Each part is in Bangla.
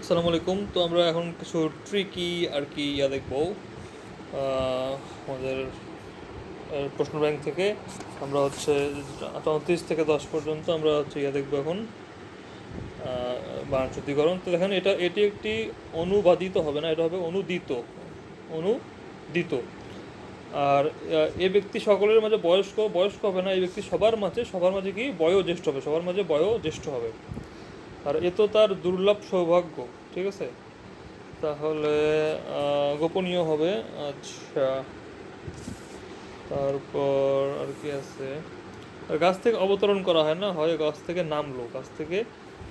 আসসালামু আলাইকুম। তো আমরা এখন কিছু ট্রিকি আর কি দেখবো আমাদের প্রশ্ন ব্যাংক থেকে। আমরা হচ্ছে 34 থেকে 10 পর্যন্ত আমরা হচ্ছে দেখবো এখন বানান শুদ্ধিকরণ। তো দেখেন এটি একটি অনুবাদিত হবে না, এটা হবে অনুদিত। অনুদিত। আর এ ব্যক্তি সকলের মাঝে বয়স্ক বয়স্ক হবে না, এই ব্যক্তি সবার মাঝে কি বয়োজ্যেষ্ঠ হবে, সবার মাঝে বয়োজ্যেষ্ঠ হবে। আর এ তো তার দুর্লভ সৌভাগ্য। ঠিক আছে, তাহলে গোপনীয় হবে। আচ্ছা, তারপর আর কি আছে? আর গাছ থেকে অবতরণ করা হয় না, হয় গাছ থেকে নামলো, গাছ থেকে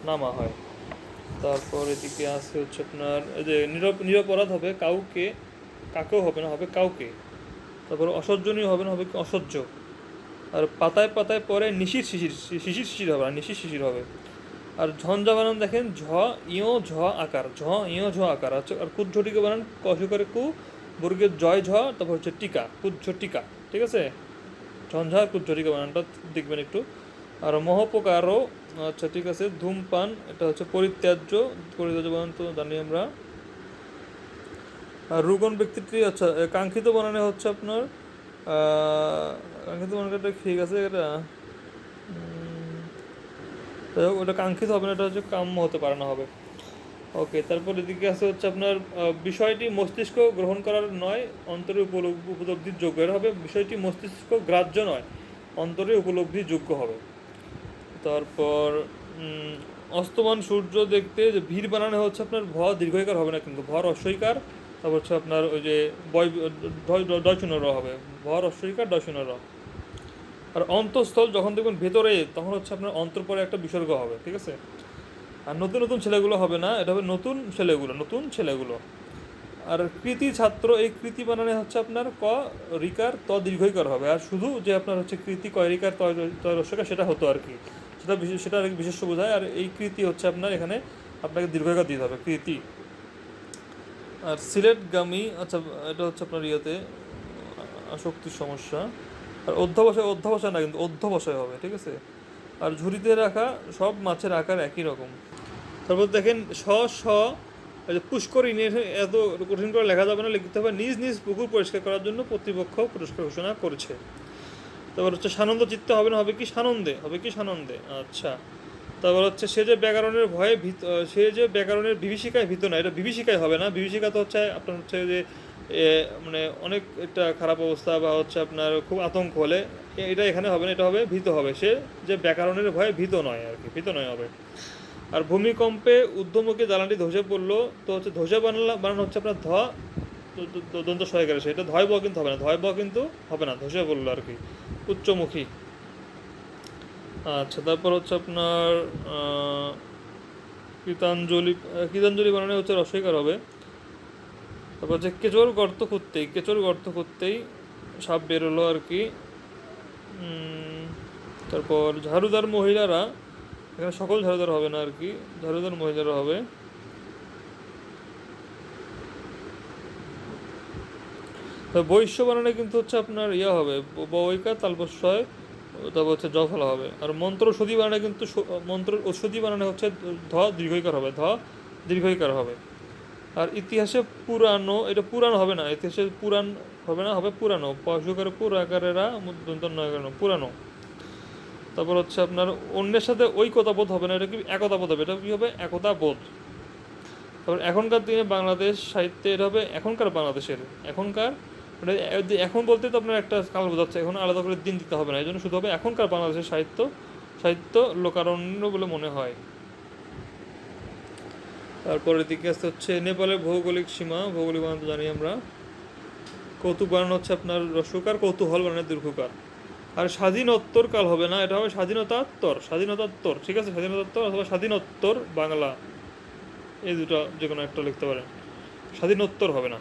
নামা হয়। তারপর এদিকে আছে হচ্ছে আপনার এই যে নিরপরাধ হবে কাউকে, কাকেও হবে না, হবে কাউকে। তারপর অসহ্যনীয় হবে না, হবে কি অসহ্য। আর পাতায় পাতায় পরে নিশির শিশির, শিশির শিশির হবে না, নিশির শিশির হবে। আর ঝঞ্ঝা বানান দেখেন ঝ ইয় ঝ আকার, ঝ ইয় ঝ আকার আছে। আর কুজ্ঝটিকে বানান কসুকারে কু, বর্গের জয় ঝ, তারপর হচ্ছে টিকা, কুজ্ঝ টিকা। ঠিক আছে, ঝঞ্ঝা আর কুজ্ঝটিকা বানানটা দেখবেন একটু। আর মহপকারও, আচ্ছা ঠিক আছে। ধূমপান এটা হচ্ছে পরিত্যাজ্য, পরিত্যাজ্য বানান তো জানি আমরা। আর রুগন ব্যক্তিটি, আচ্ছা কাঙ্ক্ষিত বানানে হচ্ছে আপনার কাঙ্ক্ষিত বানানটা ঠিক আছে এটা। যাই হোক, ওটা কাঙ্ক্ষিত হবে না, এটা হচ্ছে কাম্য হতে পারে না, হবে। ওকে, তারপর এদিকে আছে হচ্ছে আপনার বিষয়টি মস্তিষ্ক গ্রহণ করার নয়, অন্তরে উপলব্ধির যোগ্য। এর হবে বিষয়টি মস্তিষ্ক গ্রাহ্য নয়, অন্তরে উপলব্ধির যোগ্য হবে। তারপর অস্তমান সূর্য দেখতে যে ভিড় বানানো হচ্ছে আপনার ভ দীর্ঘইকার হবে না, কিন্তু ভর অশ্বইকার। তারপর হচ্ছে আপনার ওই যে বয় ডয় শূন্য র হবে, ভর অশ্বইকার ডয় শূন্য র। আর অন্তঃস্থল যখন দেখবেন ভেতরে, তখন হচ্ছে আপনার অন্তর পরে একটা বিসর্গ হবে। ঠিক আছে, আর নতুন নতুন ছেলেগুলো হবে না, এটা হবে নতুন ছেলেগুলো, নতুন ছেলেগুলো। আর কৃতি ছাত্র, এই কৃতি বানানে হচ্ছে আপনার ক রিকার ত দীর্ঘইকার হবে। আর শুধু যে আপনার হচ্ছে কৃতি কয় রিকার তয় রস্যকার সেটা হতো আর কি, সেটা আর কি বিশেষ্য বোঝায়। আর এই কৃতি হচ্ছে আপনার এখানে আপনাকে দীর্ঘইকার দিতে হবে, কৃতি। আর সিলেটগামী, আচ্ছা এটা হচ্ছে আপনার ইয়েতে আসক্তির সমস্যা। আর অধ্যাবসায় না, কিন্তু অধ্যবসায় হবে। ঠিক আছে। আর ঝুড়িতে রাখা সব মাছের আকার একই রকম। তারপর দেখেন স ওই যে পুষ্করিণীর, এত কঠিন করে লেখা যাবে না, লিখতে হবে নিজ নিজ পুকুর পরিষ্কার করার জন্য কর্তৃপক্ষ পুরস্কার ঘোষণা করেছে। তারপর হচ্ছে সানন্দ চিত্তে হবে না, হবে কি সানন্দে, হবে কি সানন্দে। আচ্ছা, তারপর হচ্ছে সে যে ব্যাকরণের ভয়ে সে যে ব্যাকরণের বিভীষিকায় ভীত না, এটা বিভীষিকায় হবে না। বিভীষিকা তো হচ্ছে আপনার হচ্ছে যে মানে অনেক একটা খারাপ অবস্থা বা হচ্ছে আপনার খুব আতঙ্ক হলে, এটা এখানে হবে না, এটা হবে ভীত হবে। সে যে ব্যাকরণের ভয়ে ভীত নয় আর কি, ভীত নয় হবে। আর ভূমিকম্পে ঊর্ধ্বমুখী দালানটি ধসে পড়লো, তো হচ্ছে ধসে বানানো হচ্ছে আপনার দন্ত সহায়কার, সেটা ধয় ব কিন্তু হবে না, ধয় ব কিন্তু হবে না, ধসে পড়লো আর কি, উচ্চমুখী। আচ্ছা, তারপর হচ্ছে আপনার কৃতাঞ্জলি, কৃতাঞ্জলি বানানো হচ্ছে রসইকার হবে। তারপর হচ্ছে কেঁচোর গর্ত করতেই সাপ বেরোলো আর কি। তারপর ঝাড়ুদার মহিলারা, এখানে সকল ঝাড়ুদার হবে না আর কি, ঝাড়ুদার মহিলারা হবে। বৈশ্য বানানে কিন্তু হচ্ছে আপনার ইয়া হবে বৈকা তালবস্যয়, তারপর হচ্ছে জ ফলা হবে। আর মন্ত্র ওষুধি বানানে কিন্তু মন্ত্র ওষুধি বানানে হচ্ছে ধ দীর্ঘইকার হবে, ধ দীর্ঘইকার হবে। আর ইতিহাসে পুরানো, এটা পুরাণ হবে না, ইতিহাসে পুরাণ হবে না, হবে পুরানো, পশুকার পুর আকারেরা পুরানো। তারপর হচ্ছে আপনার অন্যের সাথে ঐকতা বোধ হবে না, এটা কি একতা বোধ হবে, এটা কি হবে একতা বোধ। তারপর এখনকার দিনে বাংলাদেশ সাহিত্যে, এটা হবে এখনকার বাংলাদেশের, এখনকার মানে এখন বলতে তো আপনার একটা কাল বোঝাচ্ছে, এখন আলাদা করে দিন দিতে হবে না, এই জন্য শুধু হবে এখনকার বাংলাদেশের সাহিত্য, সাহিত্য লোকারণ্য বলে মনে হয়। তারপরের দিকে আসতে হচ্ছে নেপালের ভৌগোলিক সীমা, ভৌগোলিক বানান তো জানি আমরা। কৌতুক বানানো হচ্ছে আপনার রস্যকার, কৌতূহল বানানো দীর্ঘকার। আর স্বাধীনোত্তর কাল হবে না, এটা হবে স্বাধীনতাত্তর, স্বাধীনতাত্তর। ঠিক আছে, স্বাধীনতাত্তর অথবা স্বাধীনোত্তর বাংলা, এই দুটো যে কোনো একটা লিখতে পারেন, স্বাধীনোত্তর হবে না।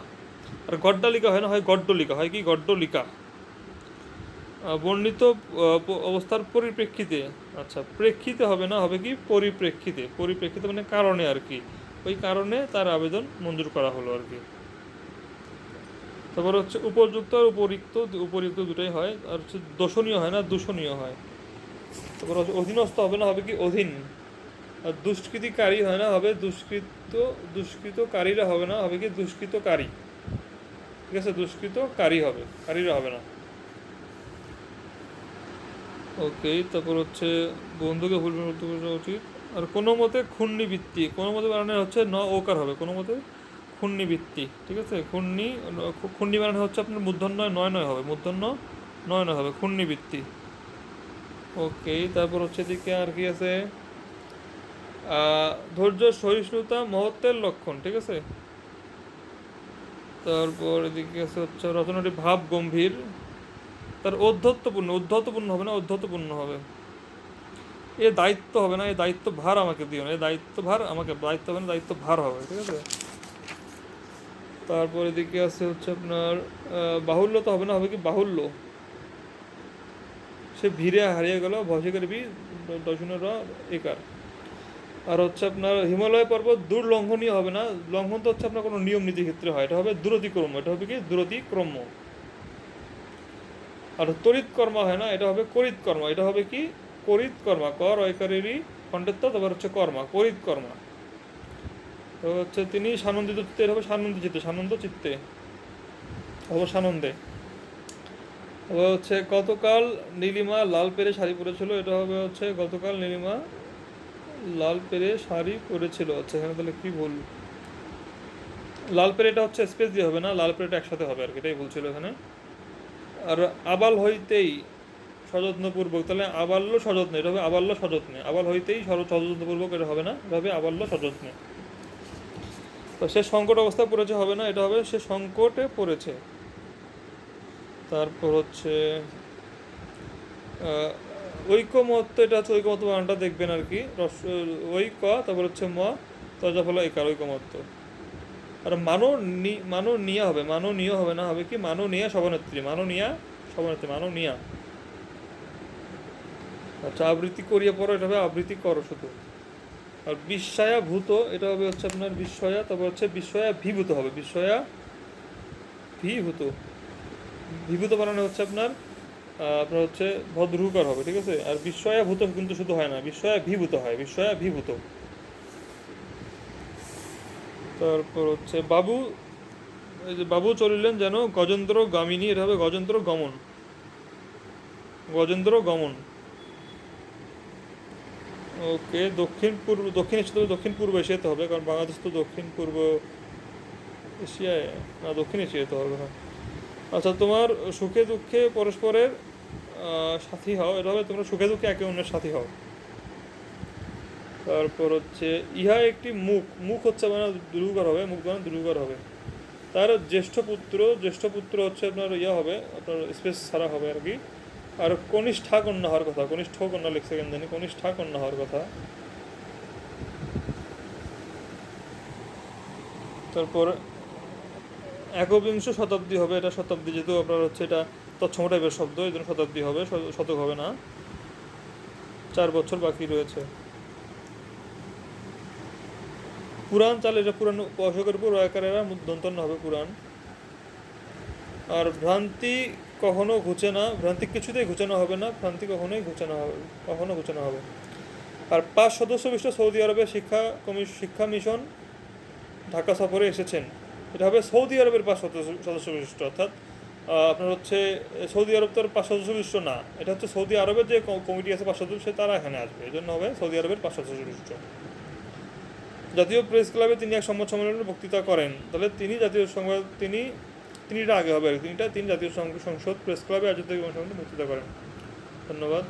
আর গড্ডালিকা হয় না, হয় গড্ডলিকা, হয় কি গড্ডলিকা। বর্ণিত অবস্থার পরিপ্রেক্ষিতে, আচ্ছা প্রেক্ষিতে হবে না, হবে কি পরিপ্রেক্ষিতে, পরিপ্রেক্ষিতে মানে কারণে আর কি, ওই কারণে তার আবেদন মঞ্জুর করা হলো আর কি। তারপর হচ্ছে উপযুক্ত আর উপরিক্ত, উপরিক্ত দুটাই হয়। আর হচ্ছে দোষণীয় হয় না, দূষণীয় হয়। তারপর হচ্ছে অধীনস্থ হবে না, হবে কি অধীন। আর দুষ্কৃতিকারী হয় না, হবে দুষ্কৃতকারীরা হবে না, হবে কি দুষ্কৃতকারী। ঠিক আছে, দুষ্কৃতকারী হবে, কারীরা হবে না। ওকে, তারপর হচ্ছে বন্ধুকে ভুল বলতে উচিত। আর কোনো মতে ক্ষুণ্ণিবৃত্তি, কোনো মতে বানানো হচ্ছে ওকার হবে, কোনো মতে ক্ষুণ্ণিবৃত্তি। ঠিক আছে, ক্ষুণ্ণি বানানো হচ্ছে আপনার মূর্ধন্য নয় নয় হবে, মূর্ধন্য নয় নয় হবে, ক্ষুণ্ণিবৃত্তি। ওকে, তারপর হচ্ছে এদিকে আর কি আছে, ধৈর্য সহিষ্ণুতা মহত্বের লক্ষণ। ঠিক আছে, তারপর এদিকে আছে হচ্ছে রচনাটি ভাব গম্ভীর, তার উদ্ধত্তপূর্ণ হবে না, উদ্ধত্তপূর্ণ হবে। এ দায়িত্ব হবে না, এ দায়িত্ব ভার আমাকে দিও না, এ দায়িত্ব ভার আমাকে, দায়িত্ব হবে না, দায়িত্ব ভার হবে। ঠিক আছে, তারপর এদিকে আছে হচ্ছে আপনার বাহুল্য তো হবে না, হবে কি বাহুল্য। সে ভিড়ে হারিয়ে গেল, ভসিকার বি দর্শনের একার। আর হচ্ছে আপনার হিমালয় পর্বত দুর্লঙ্ঘনীয় হবে না, লঙ্ঘন তো হচ্ছে আপনার কোনো নিয়ম নীতির ক্ষেত্রে হয়, এটা হবে দুরতিক্রম্য, এটা হবে কি দুরতিক্রম্য। আর তড়িৎ কর্মা হয় না, এটা হবে করিত কর্মা, এটা হবে কি করিত কর্মা, কর ঐকারেরই খণ্ডের তো, তারপর হচ্ছে কর্মা, করিত কর্মা। তো হচ্ছে তিনি সানন্দিত চিত্তে, এটা হবে সানন্দ চিত্তে, সানন্দ চিত্তে হবে সানন্দে। তারপর হচ্ছে গতকাল নীলিমা লাল পেরে শাড়ি পরেছিল, এটা হবে হচ্ছে গতকাল নীলিমা লাল পেরে শাড়ি পরেছিল। আচ্ছা, এখানে তাহলে কি ভুল, লাল পেরেটা হচ্ছে স্পেস দিয়ে হবে না, লাল পেরেটা একসাথে হবে আর কি, এটাই বলছিল এখানে। আর আবাল হইতেই সযত্নপূর্বক, তাহলে আবাল্য সযত্নে, এটা হবে আবাল্য সযত্নে, আবাল হইতেই সযত্নপূর্বক, এটা হবে না, এটা হবে আবাল্য সযত্নে। তো সে সংকট অবস্থা পড়েছে হবে না, এটা হবে সে সংকটে পড়েছে। তারপর হচ্ছে ঐকমত্য, এটা হচ্ছে ঐকমত্য বানানটা দেখবেন আর কি, ঐক, তারপর হচ্ছে তজাফল একার, ঐকমত্য। আর মাননীয়া হবে, মাননীয় হবে না, হবে কি মাননীয়া সভানেত্রী, মাননীয়া সভানেত্রী, মাননীয়া। আচ্ছা, আবৃত্তি করিয়া পড়ো, এটা হবে আবৃত্তি করো শুধু। আর বিস্ময়া ভূত, এটা হবে হচ্ছে আপনার বিস্ময়া, তারপর হচ্ছে বিস্ময়া ভিভূত হবে, বিস্ময়া ভিভূত, ভিভূত বানানো হচ্ছে আপনার আপনার হচ্ছে ভদ্রুকার হবে। ঠিক আছে, আর বিস্ময়া ভূত কিন্তু শুধু হয় না, বিস্ময়া ভিভূত হয়, বিস্ময়া ভিভূত। তারপর হচ্ছে বাবু, এই যে বাবু চলিলেন যেন গজেন্দ্র গামিনী, এটা হবে গজেন্দ্র গমন, গজেন্দ্র গমন। ওকে, দক্ষিণ এশিয়া, দক্ষিণ পূর্ব এশিয়াতে হবে, কারণ বাংলাদেশ তো দক্ষিণ পূর্ব এশিয়ায় না, দক্ষিণ এশিয়াতে হবে। হ্যাঁ, আচ্ছা, তোমার সুখে দুঃখে পরস্পরের সাথী হও, এটা হবে তোমরা সুখে দুঃখে একে অন্যের সাথী হও। তারপর হচ্ছে ইহা একটি মুখ হচ্ছে মানে দুর্গার হবে, মুখ মানে দুর্গার হবে। তার জ্যেষ্ঠ পুত্র হচ্ছে আপনার হবে, আপনার স্পেস ছাড়া হবে আর কি। আর কনিষ্ঠা কন্যা হওয়ার কথা, কনিষ্ঠ কন্যা লিখছে কেন জানি, কনিষ্ঠা কন্যা হওয়ার কথা। তারপর একবিংশ শতাব্দী হবে, এটা শতাব্দী, যেহেতু আপনার হচ্ছে এটা তৎসম টাইপের শব্দ, এই জন্য শতাব্দী হবে, শতক হবে না, 4 বছর বাকি রয়েছে। পুরাণ চাল, এটা পুরাণ অশোকের উপর রয়াকারেরা দন্তন্য হবে পুরাণ। আর ভ্রান্তি কখনো ঘুচে না, ভ্রান্তি কিছুতেই ঘুচানো হবে না, ভ্রান্তি কখনোই ঘুচানো হবে, কখনো ঘুচানো হবে। আর 5 সদস্য বিশিষ্ট সৌদি আরবের শিক্ষা মিশন ঢাকা সফরে এসেছেন, এটা হবে সৌদি আরবের 5 সদস্য বিশিষ্ট, অর্থাৎ আপনার হচ্ছে সৌদি আরব তো আর 5 সদস্য বিশিষ্ট না, এটা হচ্ছে সৌদি আরবের যে কমিটি আছে 5 সদস্য, তারা এখানে আসবে, এই জন্য হবে সৌদি আরবের 5 সদস্য বিশিষ্ট। জাতীয় প্রেস ক্লাবে তিনি এক সংবাদ সম্মেলনে বক্তৃতা করেন, তাহলে তিনি জাতীয় সংবাদ, তিনিটা আগে হবে আর কি, তিনি জাতীয় সংসদ প্রেস ক্লাবে আয়োজিত বক্তৃতা করেন। ধন্যবাদ।